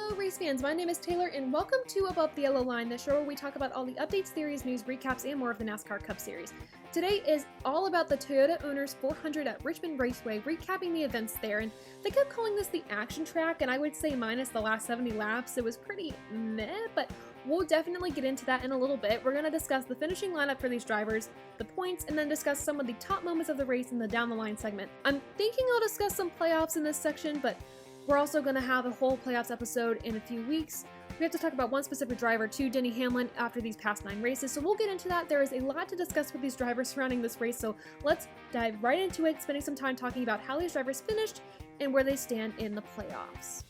Hello race fans, my name is Taylor and welcome to Above the Yellow Line, the show where we talk about all the updates, theories, news, recaps, and more of the NASCAR Cup Series. Today is all about the Toyota Owners 400 at Richmond Raceway, recapping the events there, and they kept calling this the action track, and I would say minus the last 70 laps, it was pretty meh, but we'll definitely get into that in a little bit. We're going to discuss the finishing lineup for these drivers, the points, and then discuss some of the top moments of the race in the down the line segment. I'm thinking I'll discuss some playoffs in this section, but we're also going to have a whole playoffs episode in a few weeks. We have to talk about one specific driver, too, Denny Hamlin, after these past 9 races, so we'll get into that. There is a lot to discuss with these drivers surrounding this race, so let's dive right into it, spending some time talking about how these drivers finished and where they stand in the playoffs.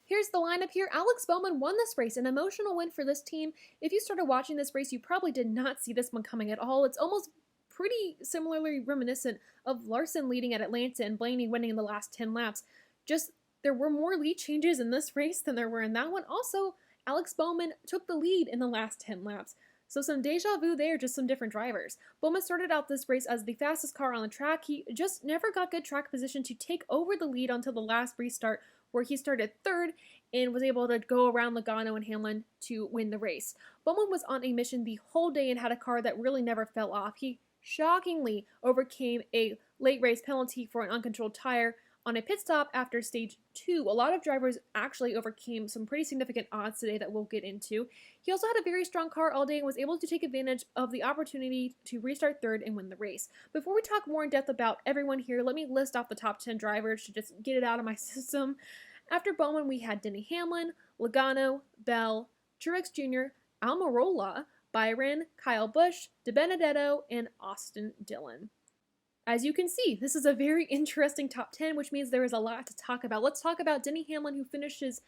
Here's the lineup here. Alex Bowman won this race, an emotional win for this team. If you started watching this race, you probably did not see this one coming at all. It's almost pretty similarly reminiscent of Larson leading at Atlanta and Blaney winning in the last 10 laps. Just, there were more lead changes in this race than there were in that one. Also, Alex Bowman took the lead in the last 10 laps. So some deja vu there, just some different drivers. Bowman started out this race as the fastest car on the track. He just never got good track position to take over the lead until the last restart, where he started third and was able to go around Logano and Hamlin to win the race. Bowman was on a mission the whole day and had a car that really never fell off. He shockingly overcame a late race penalty for an uncontrolled tire on a pit stop after stage 2. A lot of drivers actually overcame some pretty significant odds today that we'll get into. He also had a very strong car all day and was able to take advantage of the opportunity to restart third and win the race. Before we talk more in depth about everyone here, let me list off the top 10 drivers to just get it out of my system. After Bowman, we had Denny Hamlin, Logano, Bell, Truex Jr., Almirola, Byron, Kyle Busch, DiBenedetto, and Austin Dillon. As you can see, this is a very interesting top 10, which means there is a lot to talk about. Let's talk about Denny Hamlin, who finishes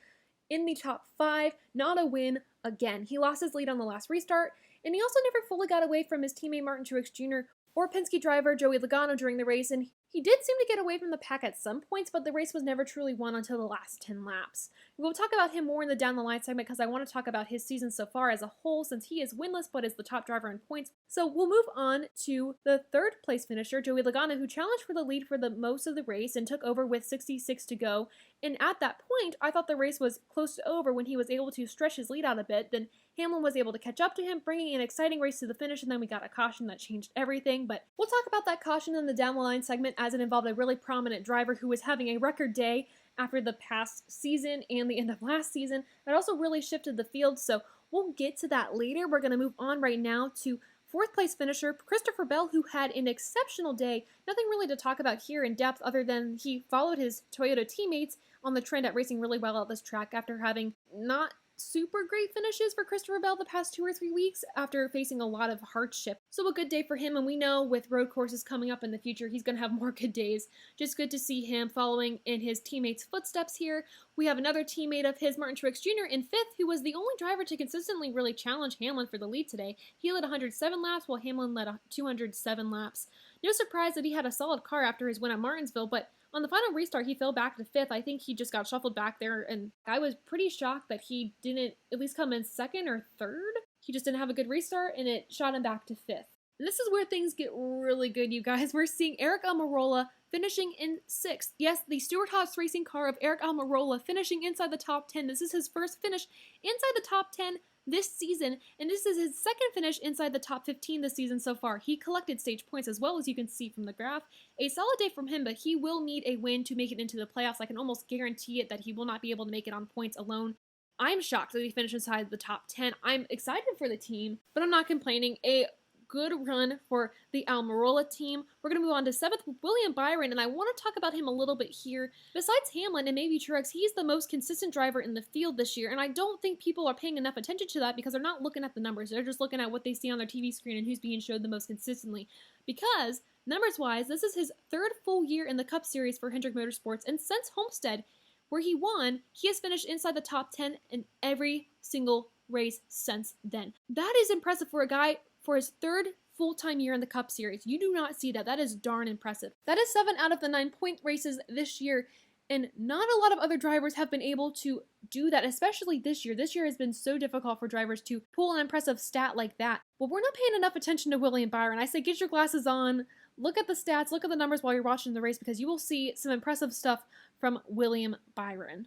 in the top 5, not a win again. He lost his lead on the last restart, and he also never fully got away from his teammate Martin Truex Jr. or Penske driver Joey Logano during the race, and he did seem to get away from the pack at some points, but the race was never truly won until the last 10 laps. We'll talk about him more in the down the line segment because I want to talk about his season so far as a whole, since he is winless but is the top driver in points. So we'll move on to the third place finisher, Joey Logano, who challenged for the lead for the most of the race and took over with 66 to go. And at that point, I thought the race was close to over when he was able to stretch his lead out a bit. Then Hamlin was able to catch up to him, bringing an exciting race to the finish, and then we got a caution that changed everything. But we'll talk about that caution in the down the line segment, as it involved a really prominent driver who was having a record day after the past season and the end of last season. It also really shifted the field, so we'll get to that later. We're going to move on right now to fourth place finisher Christopher Bell, who had an exceptional day. Nothing really to talk about here in depth other than he followed his Toyota teammates on the trend at racing really well at this track after having not super great finishes for Christopher Bell the past 2 or 3 weeks after facing a lot of hardship. So a good day for him, and we know with road courses coming up in the future, he's going to have more good days. Just good to see him following in his teammates' footsteps here. We have another teammate of his, Martin Truex Jr. in 5th, who was the only driver to consistently really challenge Hamlin for the lead today. He led 107 laps while Hamlin led 207 laps. No surprise that he had a solid car after his win at Martinsville, but on the final restart, he fell back to 5th. I think he just got shuffled back there, and I was pretty shocked that he didn't at least come in 2nd or 3rd. He just didn't have a good restart, and it shot him back to 5th. And this is where things get really good, you guys. We're seeing Eric Almirola finishing in 6th. Yes, the Stewart-Haas racing car of Eric Almirola finishing inside the top 10. This is his first finish inside the top 10 this season, and this is his second finish inside the top 15 this season so far. He collected stage points as well, as you can see from the graph. A solid day from him, but he will need a win to make it into the playoffs. I can almost guarantee it that he will not be able to make it on points alone. I'm shocked that he finished inside the top 10. I'm excited for the team, but I'm not complaining. A good run for the Almirola team. We're going to move on to 7th with William Byron, and I want to talk about him a little bit here. Besides Hamlin and maybe Truex, he's the most consistent driver in the field this year, and I don't think people are paying enough attention to that because they're not looking at the numbers. They're just looking at what they see on their TV screen and who's being showed the most consistently. Because, numbers-wise, this is his 3rd full year in the Cup Series for Hendrick Motorsports, and since Homestead, where he won, he has finished inside the top 10 in every single race since then. That is impressive for a guy for his 3rd full-time year in the Cup Series. You do not see that. That is darn impressive. That is 7 out of the 9 point races this year, and not a lot of other drivers have been able to do that, especially this year. This year has been so difficult for drivers to pull an impressive stat like that. But we're not paying enough attention to William Byron. I say get your glasses on, look at the stats, look at the numbers while you're watching the race, because you will see some impressive stuff from William Byron.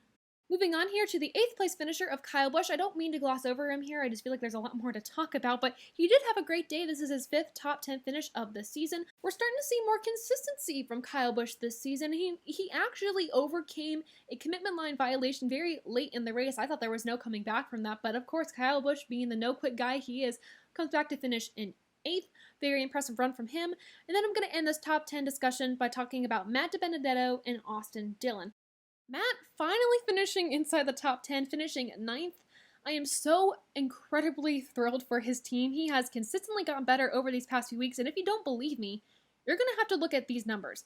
Moving on here to the 8th place finisher of Kyle Busch. I don't mean to gloss over him here. I just feel like there's a lot more to talk about, but he did have a great day. This is his 5th top 10 finish of the season. We're starting to see more consistency from Kyle Busch this season. He actually overcame a commitment line violation very late in the race. I thought there was no coming back from that, but of course, Kyle Busch, being the no-quit guy he is, comes back to finish in 8th. Very impressive run from him. And then I'm going to end this top 10 discussion by talking about Matt DiBenedetto and Austin Dillon. Matt finally finishing inside the top 10, finishing 9th. I am so incredibly thrilled for his team. He has consistently gotten better over these past few weeks, and if you don't believe me, you're going to have to look at these numbers.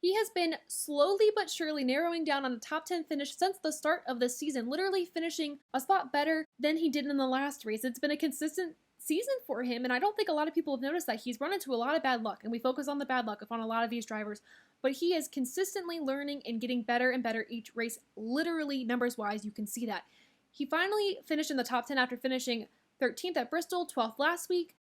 He has been slowly but surely narrowing down on a top 10 finish since the start of the season, literally finishing a spot better than he did in the last race. It's been a consistent season for him, and I don't think a lot of people have noticed that. He's run into a lot of bad luck, and we focus on the bad luck on a lot of these drivers, but he is consistently learning and getting better and better each race. Literally, numbers-wise, you can see that. He finally finished in the top 10 after finishing 13th at Bristol, 12th last week.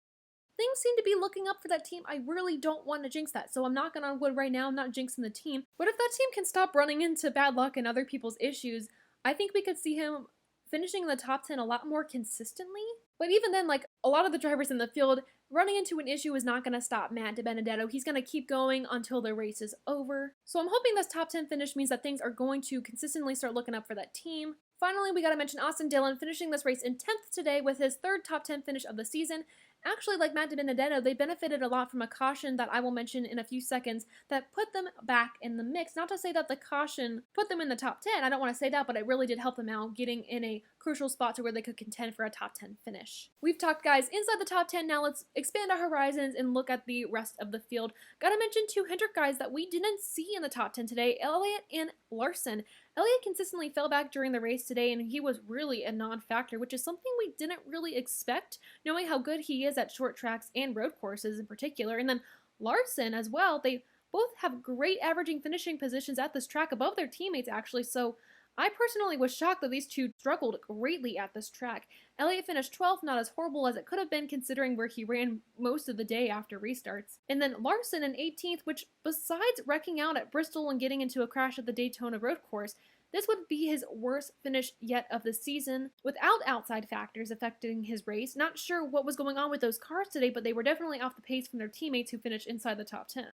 Things seem to be looking up for that team. I really don't want to jinx that, so I'm knocking on wood right now. I'm not jinxing the team. But if that team can stop running into bad luck and other people's issues, I think we could see him finishing in the top 10 a lot more consistently. But even then, like, a lot of the drivers in the field, running into an issue is not going to stop Matt DiBenedetto. He's going to keep going until the race is over. So I'm hoping this top 10 finish means that things are going to consistently start looking up for that team. Finally, we got to mention Austin Dillon finishing this race in 10th today with his 3rd top 10 finish of the season. Actually, like Matt DiBenedetto, they benefited a lot from a caution that I will mention in a few seconds that put them back in the mix. Not to say that the caution put them in the top 10, I don't want to say that, but it really did help them out getting in a crucial spot to where they could contend for a top 10 finish. We've talked, guys, inside the top 10. Now let's expand our horizons and look at the rest of the field. Gotta mention 2 Hendrick guys that we didn't see in the top 10 today, Elliott and Larson. Elliott consistently fell back during the race today, and he was really a non-factor, which is something we didn't really expect, knowing how good he is at short tracks and road courses in particular. And then Larson as well, they both have great averaging finishing positions at this track above their teammates, actually, so I personally was shocked that these two struggled greatly at this track. Elliott finished 12th, not as horrible as it could have been considering where he ran most of the day after restarts. And then Larson in 18th, which besides wrecking out at Bristol and getting into a crash at the Daytona road course, this would be his worst finish yet of the season, without outside factors affecting his race. Not sure what was going on with those cars today, but they were definitely off the pace from their teammates who finished inside the top 10. If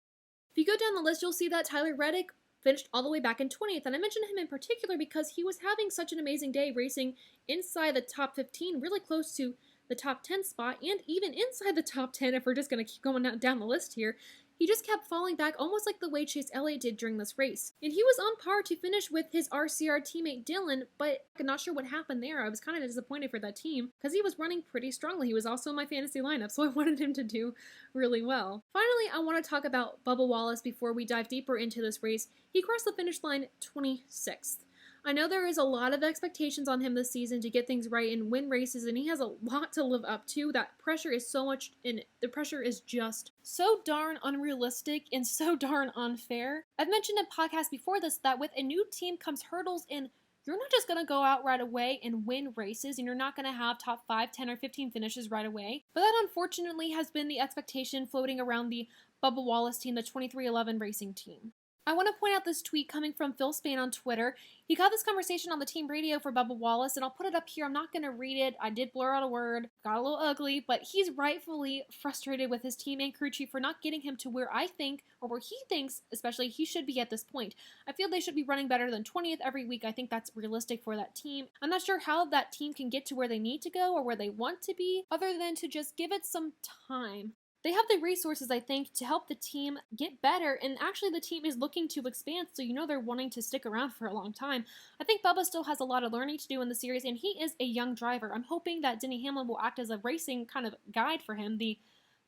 you go down the list, you'll see that Tyler Reddick finished all the way back in 20th, and I mentioned him in particular because he was having such an amazing day racing inside the top 15, really close to the top 10 spot, and even inside the top 10 if we're just going to keep going down the list here. He just kept falling back almost like the way Chase Elliott did during this race. And he was on par to finish with his RCR teammate Dillon, but I'm not sure what happened there. I was kind of disappointed for that team because he was running pretty strongly. He was also in my fantasy lineup, so I wanted him to do really well. Finally, I want to talk about Bubba Wallace before we dive deeper into this race. He crossed the finish line 26th. I know there is a lot of expectations on him this season to get things right and win races, and he has a lot to live up to. That pressure is so much, and the pressure is just so darn unrealistic and so darn unfair. I've mentioned in podcasts before this that with a new team comes hurdles, and you're not just going to go out right away and win races, and you're not going to have top 5, 10, or 15 finishes right away. But that unfortunately has been the expectation floating around the Bubba Wallace team, the 2311 racing team. I want to point out this tweet coming from Phil Spain on Twitter. He got this conversation on the team radio for Bubba Wallace, and I'll put it up here. I'm not going to read it. I did blur out a word. Got a little ugly, but he's rightfully frustrated with his team and crew chief for not getting him to where I think, or where he thinks, especially, he should be at this point. I feel they should be running better than 20th every week. I think that's realistic for that team. I'm not sure how that team can get to where they need to go or where they want to be, other than to just give it some time. They have the resources, I think, to help the team get better, and actually the team is looking to expand, so you know they're wanting to stick around for a long time. I think Bubba still has a lot of learning to do in the series, and he is a young driver. I'm hoping that Denny Hamlin will act as a racing kind of guide for him, the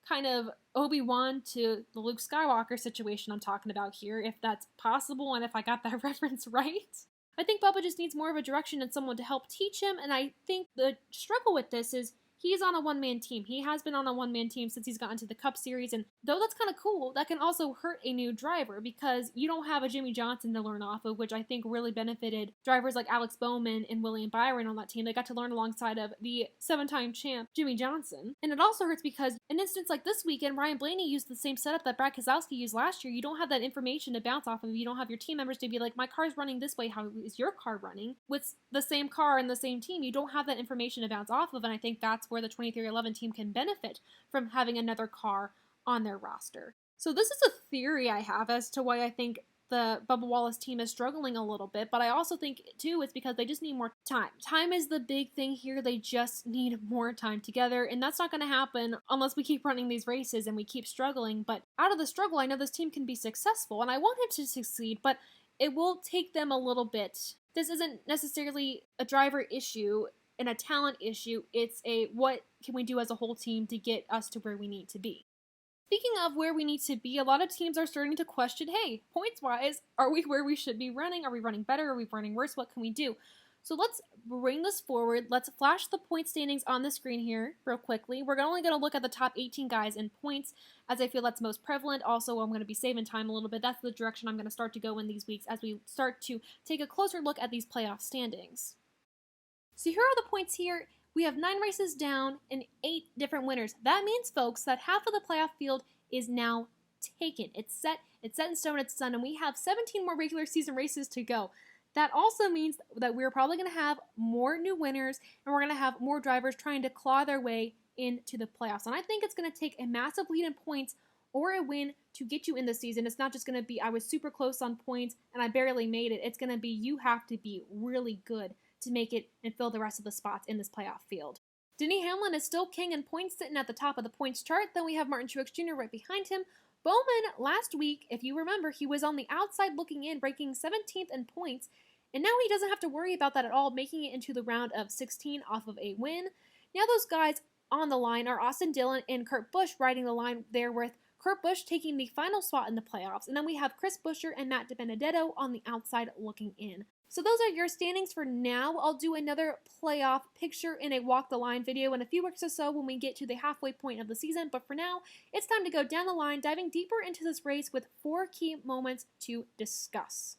kind of Obi-Wan to the Luke Skywalker situation I'm talking about here, if that's possible and if I got that reference right. I think Bubba just needs more of a direction and someone to help teach him, and I think the struggle with this is he's on a one-man team. He has been on a one-man team since he's gotten to the Cup Series, and though that's kind of cool, that can also hurt a new driver because you don't have a Jimmy Johnson to learn off of, which I think really benefited drivers like Alex Bowman and William Byron on that team. They got to learn alongside of the 7-time champ Jimmy Johnson. And it also hurts because an instance like this weekend, Ryan Blaney used the same setup that Brad Keselowski used last year. You don't have that information to bounce off of. You don't have your team members to be like, my car's running this way, how is your car running? With the same car and the same team, you don't have that information to bounce off of, and I think that's where the 2311 team can benefit from having another car on their roster. So this is a theory I have as to why I think the Bubba Wallace team is struggling a little bit, but I also think, too, it's because they just need more time. Time is the big thing here. They just need more time together, and that's not going to happen unless we keep running these races and we keep struggling, but out of the struggle, I know this team can be successful, and I want him to succeed, but it will take them a little bit. This isn't necessarily a driver issue and a talent issue. It's a what can we do as a whole team to get us to where we need to be. Speaking of where we need to be, a lot of teams are starting to question, hey, points-wise, are we where we should be running? Are we running better? Are we running worse? What can we do? So let's bring this forward. Let's flash the point standings on the screen here real quickly. We're only going to look at the top 18 guys in points as I feel that's most prevalent. Also, I'm going to be saving time a little bit. That's the direction I'm going to start to go in these weeks as we start to take a closer look at these playoff standings. So here are the points here. We have 9 races down and 8 different winners. That means, folks, that half of the playoff field is now taken. It's set in stone, it's done, and we have 17 more regular season races to go. That also means that we're probably going to have more new winners, and we're going to have more drivers trying to claw their way into the playoffs. And I think it's going to take a massive lead in points or a win to get you in the season. It's not just going to be, I was super close on points and I barely made it. It's going to be, you have to be really good to make it and fill the rest of the spots in this playoff field. Denny Hamlin is still king in points, sitting at the top of the points chart. Then we have Martin Truex Jr. right behind him. Bowman, last week, if you remember, he was on the outside looking in, ranking 17th in points, and now he doesn't have to worry about that at all, making it into the round of 16 off of a win. Now those guys on the line are Austin Dillon and Kurt Busch riding the line there, with Kurt Busch taking the final spot in the playoffs, and then we have Chris Buescher and Matt DiBenedetto on the outside looking in. So those are your standings for now. I'll do another playoff picture in a walk the line video in a few weeks or so when we get to the halfway point of the season. But for now, it's time to go down the line, diving deeper into this race with 4 key moments to discuss.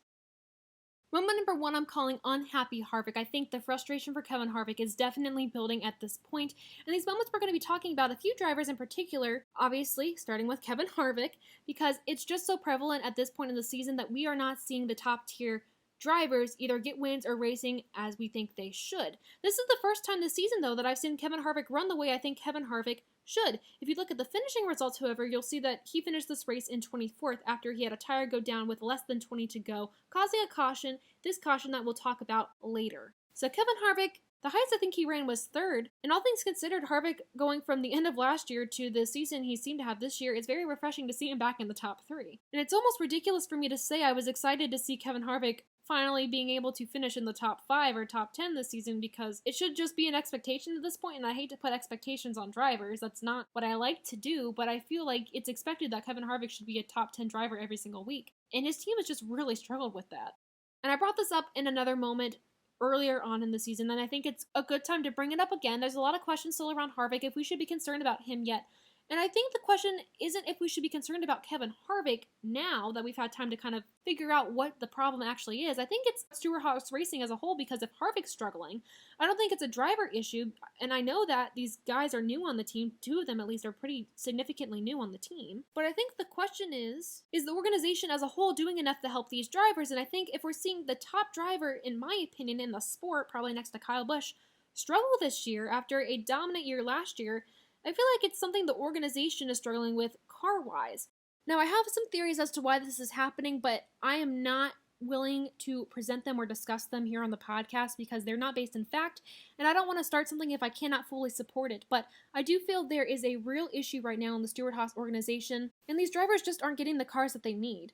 Moment number 1, I'm calling unhappy Harvick. I think the frustration for Kevin Harvick is definitely building at this point. And these moments, we're going to be talking about a few drivers in particular, obviously starting with Kevin Harvick, because it's just so prevalent at this point in the season that we are not seeing the top tier drivers either get wins or racing as we think they should. This is the first time this season, though, that I've seen Kevin Harvick run the way I think Kevin Harvick should. If you look at the finishing results, however, you'll see that he finished this race in 24th after he had a tire go down with less than 20 to go, causing a caution, this caution that we'll talk about later. So Kevin Harvick, the highest I think he ran was 3rd, and all things considered, Harvick going from the end of last year to the season he seemed to have this year, it's very refreshing to see him back in the top 3. And it's almost ridiculous for me to say I was excited to see Kevin Harvick finally being able to finish in the top 5 or top 10 this season, because it should just be an expectation at this point, and I hate to put expectations on drivers. That's not what I like to do, but I feel like it's expected that Kevin Harvick should be a top 10 driver every single week, and his team has just really struggled with that. And I brought this up in another moment earlier on in the season, and I think it's a good time to bring it up again. There's a lot of questions still around Harvick, if we should be concerned about him yet. And I think the question isn't if we should be concerned about Kevin Harvick now that we've had time to kind of figure out what the problem actually is. I think it's Stewart-Haas Racing as a whole, because if Harvick's struggling, I don't think it's a driver issue. And I know that these guys are new on the team. 2 of them, at least, are pretty significantly new on the team. But I think the question is the organization as a whole doing enough to help these drivers? And I think if we're seeing the top driver, in my opinion, in the sport, probably next to Kyle Busch, struggle this year after a dominant year last year, I feel like it's something the organization is struggling with car-wise. Now, I have some theories as to why this is happening, but I am not willing to present them or discuss them here on the podcast because they're not based in fact, and I don't want to start something if I cannot fully support it. But I do feel there is a real issue right now in the Stewart-Haas organization, and these drivers just aren't getting the cars that they need.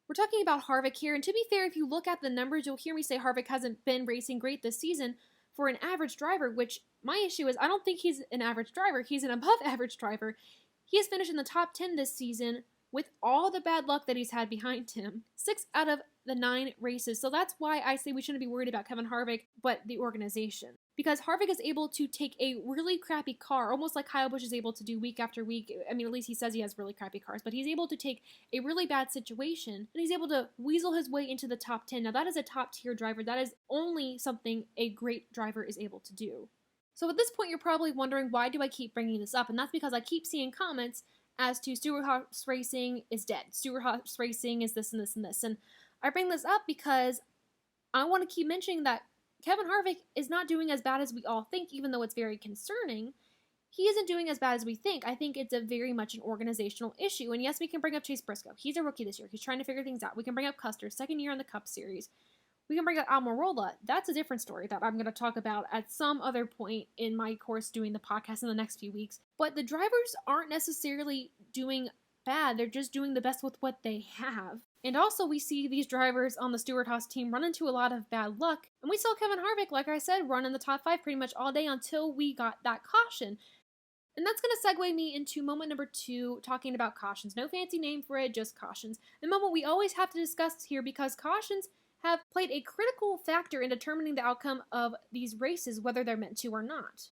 We're talking about Harvick here, and to be fair, if you look at the numbers, you'll hear me say Harvick hasn't been racing great this season for an average driver, which my issue is I don't think he's an average driver. He's an above average driver. He has finished in the top 10 this season with all the bad luck that he's had behind him. 6 out of the 9 races. So that's why I say we shouldn't be worried about Kevin Harvick, but the organization. Because Harvick is able to take a really crappy car, almost like Kyle Busch is able to do week after week. I mean, at least he says he has really crappy cars, but he's able to take a really bad situation and he's able to weasel his way into the top 10. Now, that is a top tier driver. That is only something a great driver is able to do. So at this point, you're probably wondering, why do I keep bringing this up? And that's because I keep seeing comments as to Stewart-Haas Racing is dead. Stewart-Haas Racing is this and this and this. And I bring this up because I want to keep mentioning that Kevin Harvick is not doing as bad as we all think, even though it's very concerning. He isn't doing as bad as we think. I think it's a very much an organizational issue. And yes, we can bring up Chase Briscoe. He's a rookie this year. He's trying to figure things out. We can bring up Custer, second year in the Cup Series. We can bring up Almirola. That's a different story that I'm going to talk about at some other point in my course doing the podcast in the next few weeks. But the drivers aren't necessarily doing bad. They're just doing the best with what they have. And also, we see these drivers on the Stewart-Haas team run into a lot of bad luck. And we saw Kevin Harvick, like I said, run in the top 5 pretty much all day until we got that caution. And that's going to segue me into moment number 2, talking about cautions. No fancy name for it, just cautions. The moment we always have to discuss here because cautions have played a critical factor in determining the outcome of these races, whether they're meant to or not.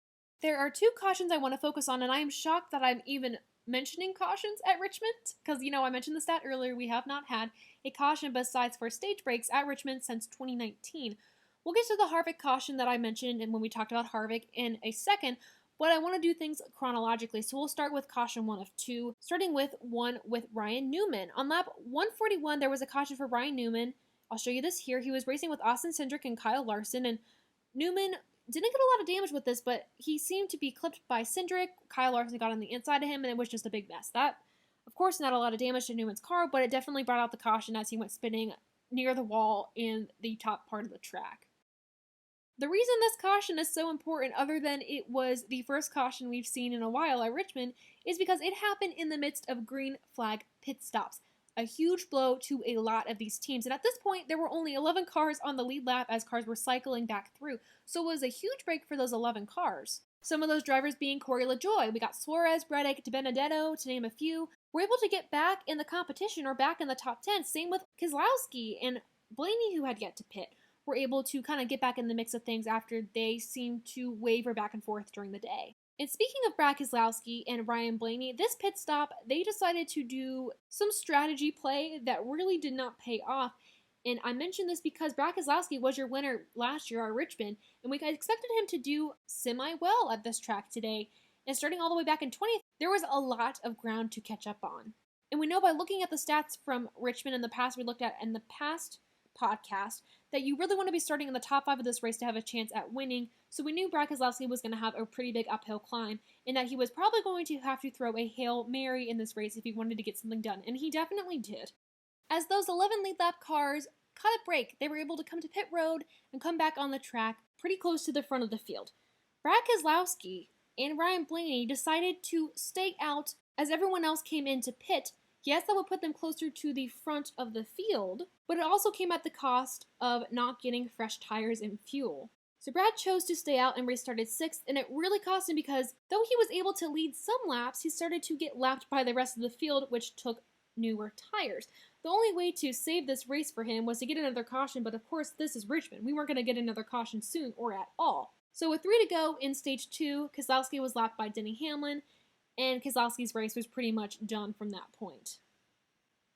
There are 2 cautions I want to focus on, and I am shocked that I'm even mentioning cautions at Richmond, because, I mentioned the stat earlier, we have not had a caution besides for stage breaks at Richmond since 2019. We'll get to the Harvick caution that I mentioned and when we talked about Harvick in a second, but I want to do things chronologically, so we'll start with caution 1 of 2, starting with one with Ryan Newman. On lap 141, there was a caution for Ryan Newman. I'll show you this here. He was racing with Austin Cindric and Kyle Larson, and Newman didn't get a lot of damage with this, but he seemed to be clipped by Cindric. Kyle Larson got on the inside of him, and it was just a big mess. That, of course, not a lot of damage to Newman's car, but it definitely brought out the caution as he went spinning near the wall in the top part of the track. The reason this caution is so important, other than it was the first caution we've seen in a while at Richmond, is because it happened in the midst of green flag pit stops. A huge blow to a lot of these teams. And at this point, there were only 11 cars on the lead lap as cars were cycling back through. So it was a huge break for those 11 cars. Some of those drivers being Corey LaJoie. We got Suarez, Reddick, DiBenedetto, to name a few. Were able to get back in the competition or back in the top 10. Same with Keselowski and Blaney, who had yet to pit. Were able to kind of get back in the mix of things after they seemed to waver back and forth during the day. And speaking of Brad Keselowski and Ryan Blaney, this pit stop, they decided to do some strategy play that really did not pay off. And I mention this because Brad Keselowski was your winner last year at Richmond, and we expected him to do semi-well at this track today. And starting all the way back in 20th, there was a lot of ground to catch up on. And we know by looking at the stats from Richmond in the past, we looked at in the past podcast, that you really want to be starting in the top 5 of this race to have a chance at winning. So we knew Brad Keselowski was going to have a pretty big uphill climb and that he was probably going to have to throw a Hail Mary in this race if he wanted to get something done, and he definitely did. As those 11 lead lap cars cut a break, they were able to come to pit road and come back on the track pretty close to the front of the field. Brad Keselowski and Ryan Blaney decided to stay out as everyone else came in to pit. Yes, that would put them closer to the front of the field, but it also came at the cost of not getting fresh tires and fuel. So Brad chose to stay out and restarted 6th, and it really cost him because though he was able to lead some laps, he started to get lapped by the rest of the field, which took newer tires. The only way to save this race for him was to get another caution, but of course this is Richmond. We weren't going to get another caution soon or at all. So with 3 to go in stage 2, Keselowski was lapped by Denny Hamlin, and Keselowski's race was pretty much done from that point.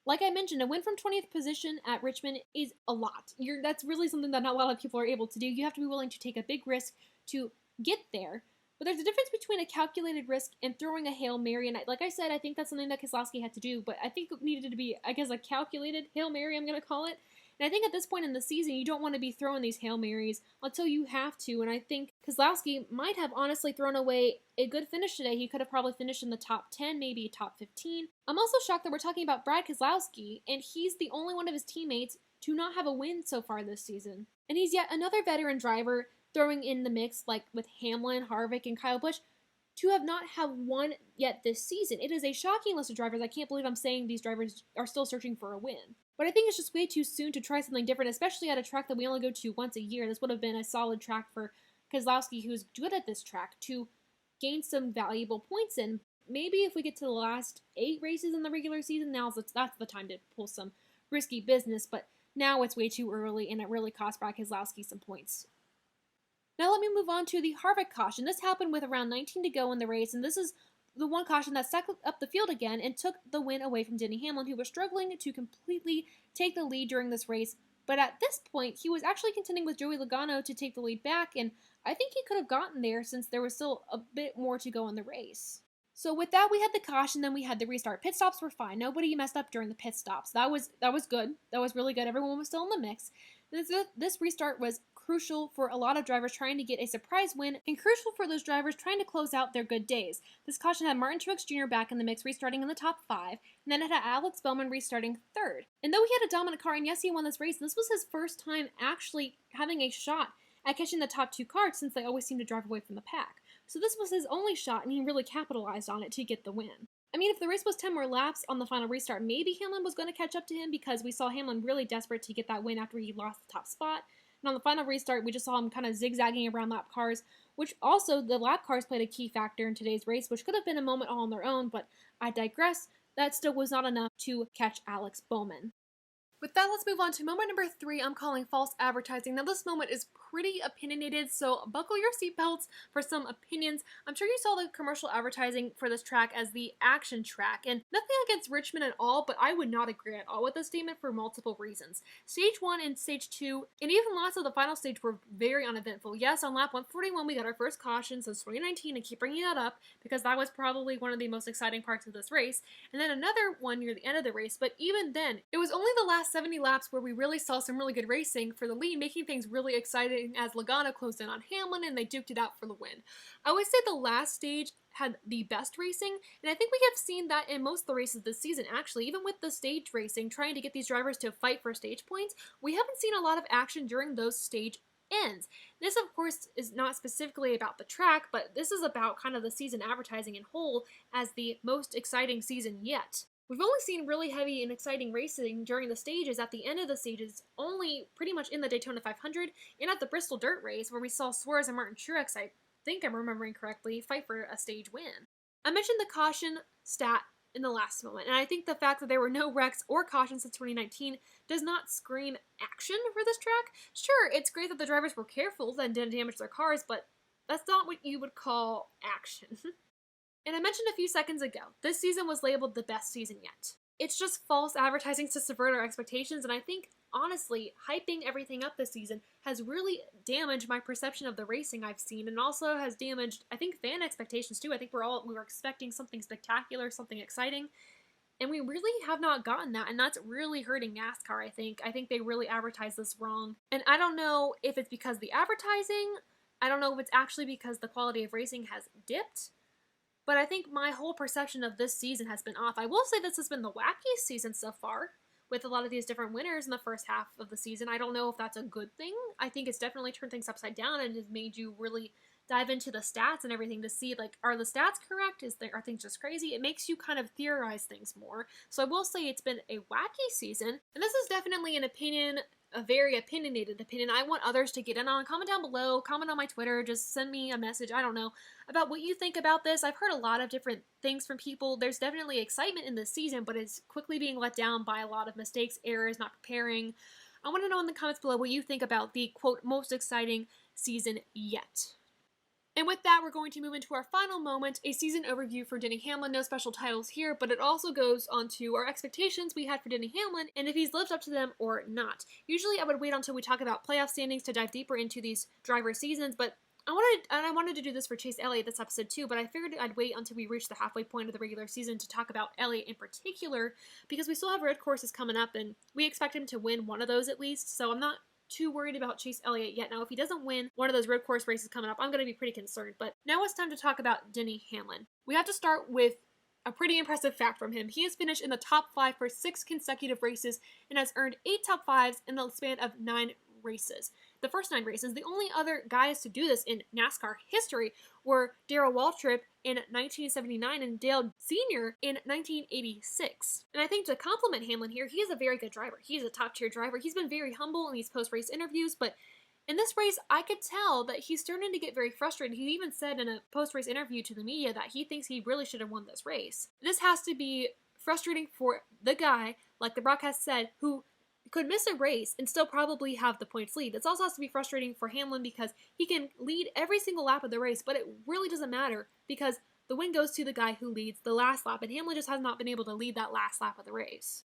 Like I mentioned, a win from 20th position at Richmond is a lot. That's really something that not a lot of people are able to do. You have to be willing to take a big risk to get there. But there's a difference between a calculated risk and throwing a Hail Mary. And like I said, I think that's something that Keselowski had to do. But I think it needed to be, a calculated Hail Mary, I'm going to call it. And I think at this point in the season, you don't want to be throwing these Hail Marys until you have to. And I think Keselowski might have honestly thrown away a good finish today. He could have probably finished in the top 10, maybe top 15. I'm also shocked that we're talking about Brad Keselowski, and he's the only one of his teammates to not have a win so far this season. And he's yet another veteran driver throwing in the mix, like with Hamlin, Harvick, and Kyle Busch, to have not have won yet this season. It is a shocking list of drivers. I can't believe I'm saying these drivers are still searching for a win. But I think it's just way too soon to try something different, especially at a track that we only go to once a year. This would have been a solid track for Keselowski, who's good at this track, to gain some valuable points in. Maybe if we get to the last 8 races in the regular season, that's the time to pull some risky business. But Now it's way too early, and it really cost Brad Keselowski some points. Now let me move on to the Harvick caution. This happened with around 19 to go in the race, and this is the one caution that stuck up the field again and took the win away from Denny Hamlin, who was struggling to completely take the lead during this race. But at this point, he was actually contending with Joey Logano to take the lead back, and I think he could have gotten there since there was still a bit more to go in the race. So with that, we had the caution, then we had the restart. Pit stops were fine. Nobody messed up during the pit stops. That was good. That was really good. Everyone was still in the mix. This restart was crucial for a lot of drivers trying to get a surprise win, and crucial for those drivers trying to close out their good days. This caution had Martin Truex Jr. back in the mix, restarting in the top 5, and then it had Alex Bowman restarting 3rd. And though he had a dominant car, and yes, he won this race, this was his first time actually having a shot at catching the top 2 cars, since they always seem to drive away from the pack. So this was his only shot, and he really capitalized on it to get the win. I mean, if the race was 10 more laps on the final restart, maybe Hamlin was going to catch up to him, because we saw Hamlin really desperate to get that win after he lost the top spot. And on the final restart, we just saw him kind of zigzagging around lap cars, which also the lap cars played a key factor in today's race, which could have been a moment all on their own, but I digress. That still was not enough to catch Alex Bowman. With that, let's move on to moment number 3. I'm calling false advertising. Now, this moment is pretty opinionated, so buckle your seatbelts for some opinions. I'm sure you saw the commercial advertising for this track as the action track, and nothing against Richmond at all, but I would not agree at all with this statement for multiple reasons. Stage 1 and Stage 2, and even lots of the final stage were very uneventful. Yes, on lap 141, we got our first caution since 2019, and keep bringing that up, because that was probably one of the most exciting parts of this race, and then another one near the end of the race, but even then, it was only the last 70 laps where we really saw some really good racing for the lead, making things really exciting as Logano closed in on Hamlin and they duked it out for the win. I always say the last stage had the best racing, and I think we have seen that in most of the races this season, actually. Even with the stage racing, trying to get these drivers to fight for stage points, we haven't seen a lot of action during those stage ends. This, of course, is not specifically about the track, but this is about kind of the season advertising in whole as the most exciting season yet. We've only seen really heavy and exciting racing during the stages at the end of the stages, only pretty much in the Daytona 500 and at the Bristol Dirt Race, where we saw Suarez and Martin Truex, I think I'm remembering correctly, fight for a stage win. I mentioned the caution stat in the last moment, and I think the fact that there were no wrecks or cautions since 2019 does not scream action for this track. Sure, it's great that the drivers were careful and didn't damage their cars, but that's not what you would call action. And I mentioned a few seconds ago, this season was labeled the best season yet. It's just false advertising to subvert our expectations, and I think, honestly, hyping everything up this season has really damaged my perception of the racing I've seen, and also has damaged, I think, fan expectations too. I think we were expecting something spectacular, something exciting, and we really have not gotten that, and that's really hurting NASCAR, I think. I think they really advertised this wrong, and I don't know if it's because of the advertising, I don't know if it's actually because the quality of racing has dipped, but I think my whole perception of this season has been off. I will say this has been the wackiest season so far, with a lot of these different winners in the first half of the season. I don't know if that's a good thing. I think it's definitely turned things upside down and has made you really dive into the stats and everything to see, like, are the stats correct? Are things just crazy? It makes you kind of theorize things more. So I will say it's been a wacky season, and this is definitely an opinion, a very opinionated opinion. I want others to get in on. Comment down below, comment on my Twitter, just send me a message, I don't know, about what you think about this. I've heard a lot of different things from people. There's definitely excitement in this season, but it's quickly being let down by a lot of mistakes, errors, not preparing. I want to know in the comments below what you think about the, quote, most exciting season yet. And with that, we're going to move into our final moment, a season overview for Denny Hamlin. No special titles here, but it also goes on to our expectations we had for Denny Hamlin and if he's lived up to them or not. Usually I would wait until we talk about playoff standings to dive deeper into these driver seasons, but I wanted to do this for Chase Elliott this episode too, but I figured I'd wait until we reach the halfway point of the regular season to talk about Elliott in particular, because we still have road courses coming up and we expect him to win one of those at least, so I'm not too worried about Chase Elliott yet. Now, if he doesn't win one of those road course races coming up, I'm going to be pretty concerned. But now it's time to talk about Denny Hamlin. We have to start with a pretty impressive fact from him. He has finished in the top 5 for 6 consecutive races and has earned 8 top 5s in the span of 9 races. The first 9 races, the only other guys to do this in NASCAR history were Darrell Waltrip in 1979 and Dale Sr. in 1986. And I think to compliment Hamlin here, he is a very good driver. He's a top-tier driver. He's been very humble in these post-race interviews, but in this race, I could tell that he's starting to get very frustrated. He even said in a post-race interview to the media that he thinks he really should have won this race. This has to be frustrating for the guy, like the broadcast said, who could miss a race and still probably have the points lead. This also has to be frustrating for Hamlin because he can lead every single lap of the race, but it really doesn't matter because the win goes to the guy who leads the last lap, and Hamlin just has not been able to lead that last lap of the race.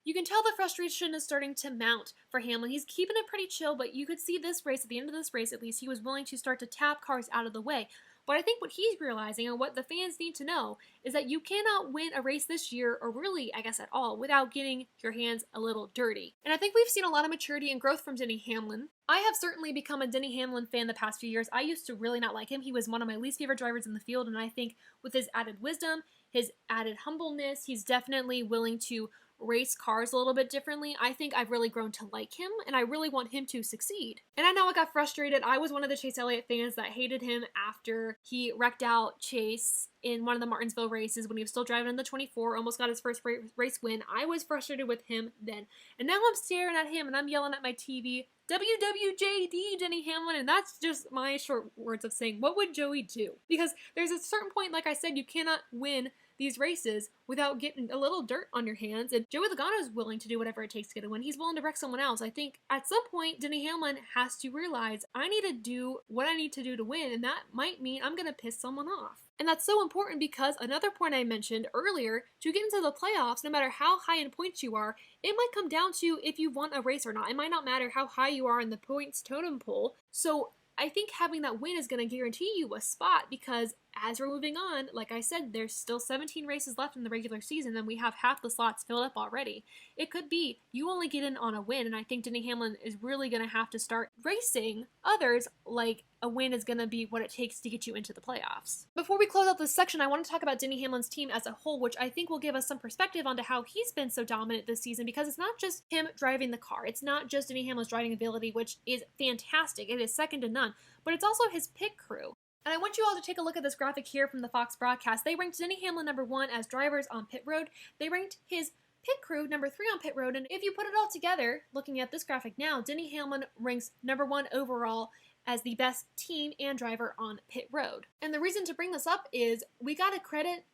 You can tell the frustration is starting to mount for Hamlin. He's keeping it pretty chill, but you could see this race, at the end of this race at least, he was willing to start to tap cars out of the way. But I think what he's realizing and what the fans need to know is that you cannot win a race this year, or really, I guess, at all, without getting your hands a little dirty. And I think we've seen a lot of maturity and growth from Denny Hamlin. I have certainly become a Denny Hamlin fan the past few years. I used to really not like him. He was one of my least favorite drivers in the field, and I think with his added wisdom, his added humbleness, he's definitely willing to race cars a little bit differently. I think I've really grown to like him, and I really want him to succeed. And I know I got frustrated. I was one of the Chase Elliott fans that hated him after he wrecked out Chase in one of the Martinsville races when he was still driving in the 24, almost got his first race win. I was frustrated with him then. And now I'm staring at him and I'm yelling at my TV, WWJD Denny Hamlin, and that's just my short words of saying, what would Joey do? Because there's a certain point, like I said, you cannot win these races without getting a little dirt on your hands, and Joey Logano is willing to do whatever it takes to get a win. He's willing to wreck someone else. I think at some point, Denny Hamlin has to realize, I need to do what I need to do to win, and that might mean I'm going to piss someone off. And that's so important because another point I mentioned earlier, to get into the playoffs, no matter how high in points you are, it might come down to if you won a race or not. It might not matter how high you are in the points totem pole. So I think having that win is going to guarantee you a spot because as we're moving on, like I said, there's still 17 races left in the regular season and we have half the slots filled up already. It could be you only get in on a win, and I think Denny Hamlin is really going to have to start racing others like a win is going to be what it takes to get you into the playoffs. Before we close out this section, I want to talk about Denny Hamlin's team as a whole, which I think will give us some perspective onto how he's been so dominant this season, because it's not just him driving the car. It's not just Denny Hamlin's driving ability, which is fantastic. It is second to none, but it's also his pit crew. And I want you all to take a look at this graphic here from the Fox broadcast. They ranked Denny Hamlin number 1 as drivers on pit road. They ranked his pit crew number 3 on pit road. And if you put it all together, looking at this graphic now, Denny Hamlin ranks number 1 overall as the best team and driver on pit road. And the reason to bring this up is we got to credit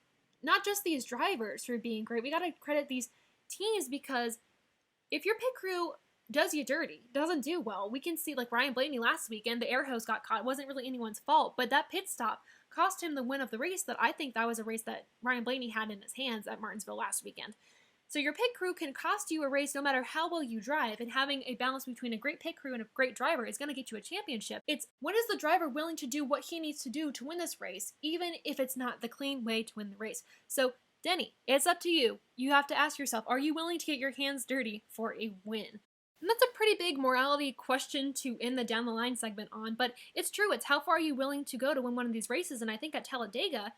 not just these drivers for being great, we got to credit these teams, because if your pit crew does you dirty, doesn't do well, we can see like Ryan Blaney last weekend, the air hose got caught. It wasn't really anyone's fault, but that pit stop cost him the win of the race. That I think that was a race that Ryan Blaney had in his hands at Martinsville last weekend. So your pit crew can cost you a race no matter how well you drive, and having a balance between a great pit crew and a great driver is going to get you a championship. It's when is the driver willing to do what he needs to do to win this race, even if it's not the clean way to win the race. So Denny, it's up to you. You have to ask yourself, are you willing to get your hands dirty for a win? And that's a pretty big morality question to end the down the line segment on, but it's true. It's how far are you willing to go to win one of these races? And I think at Talladega,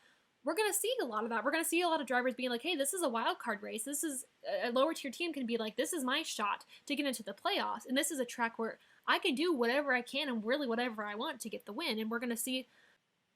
we're going to see a lot of that. We're going to see a lot of drivers being like, hey, this is a wild card race. This is a lower tier team can be like, this is my shot to get into the playoffs. And this is a track where I can do whatever I can and really whatever I want to get the win. And we're going to see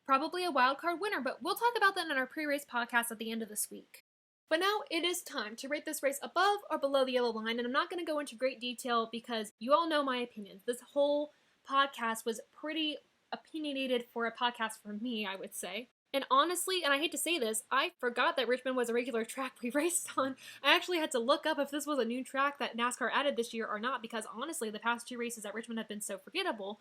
probably a wild card winner, but we'll talk about that in our pre-race podcast at the end of this week. But now it is time to rate this race above or below the yellow line, and I'm not going to go into great detail because you all know my opinions. This whole podcast was pretty opinionated for a podcast for me, I would say. And honestly, and I hate to say this, I forgot that Richmond was a regular track we raced on. I actually had to look up if this was a new track that NASCAR added this year or not, because honestly, the past 2 races at Richmond have been so forgettable.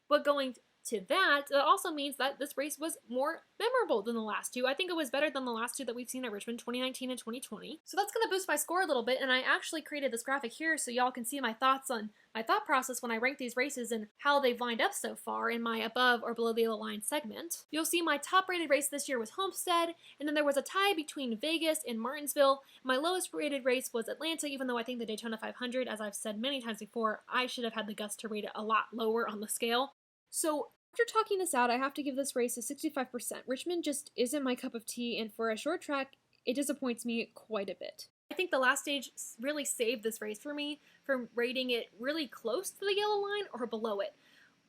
But going to that, it also means that this race was more memorable than the last 2. I think it was better than the last 2 that we've seen at Richmond, 2019 and 2020. So that's going to boost my score a little bit, and I actually created this graphic here so y'all can see my thoughts on my thought process when I rank these races and how they've lined up so far in my above or below the yellow line segment. You'll see my top rated race this year was Homestead, and then there was a tie between Vegas and Martinsville. My lowest rated race was Atlanta, even though I think the Daytona 500, as I've said many times before, I should have had the guts to rate it a lot lower on the scale. So after talking this out, I have to give this race a 65%. Richmond just isn't my cup of tea, and for a short track, it disappoints me quite a bit. I think the last stage really saved this race for me from rating it really close to the yellow line or below it.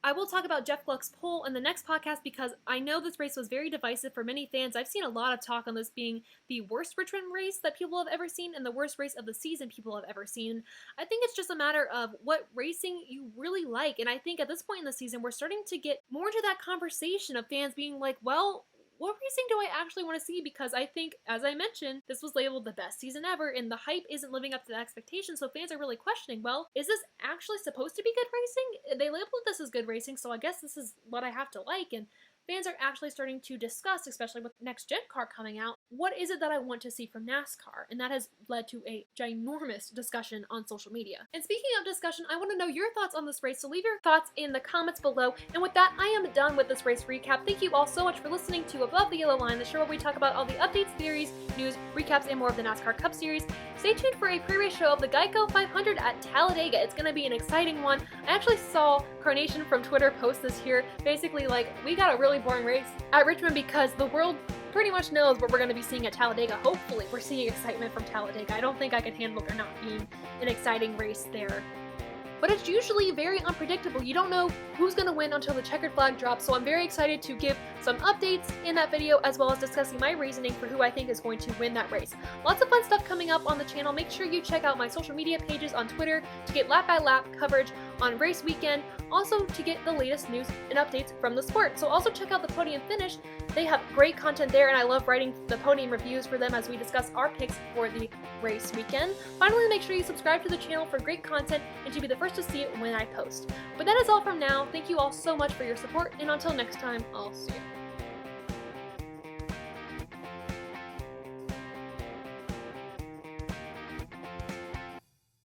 I will talk about Jeff Gluck's poll in the next podcast because I know this race was very divisive for many fans. I've seen a lot of talk on this being the worst Richmond race that people have ever seen and the worst race of the season people have ever seen. I think it's just a matter of what racing you really like, and I think at this point in the season we're starting to get more into that conversation of fans being like, well, what racing do I actually want to see? Because I think, as I mentioned, this was labeled the best season ever, and the hype isn't living up to the expectations, so fans are really questioning, well, is this actually supposed to be good racing? They labeled this as good racing, so I guess this is what I have to like, and fans are actually starting to discuss, especially with next gen car coming out, what is it that I want to see from NASCAR? And that has led to a ginormous discussion on social media. And speaking of discussion, I want to know your thoughts on this race, so leave your thoughts in the comments below. And with that, I am done with this race recap. Thank you all so much for listening to Above the Yellow Line, the show where we talk about all the updates, theories, news, recaps, and more of the NASCAR Cup Series. Stay tuned for a pre-race show of the Geico 500 at Talladega. It's going to be an exciting one. I actually saw Carnation from Twitter post this here, basically like, we got a really boring race at Richmond because the world pretty much knows what we're going to be seeing at Talladega. Hopefully we're seeing excitement from Talladega. I don't think I can handle there not being an exciting race there. But it's usually very unpredictable. You don't know who's going to win until the checkered flag drops, so I'm very excited to give some updates in that video as well as discussing my reasoning for who I think is going to win that race. Lots of fun stuff coming up on the channel. Make sure you check out my social media pages on Twitter to get lap-by-lap coverage on race weekend, also to get the latest news and updates from the sport. So also check out the Podium Finish. They have great content there, and I love writing the podium reviews for them as we discuss our picks for the race weekend. Finally, make sure you subscribe to the channel for great content and to be the first to see it when I post. But that is all from now. Thank you all so much for your support, and until next time, I'll see you.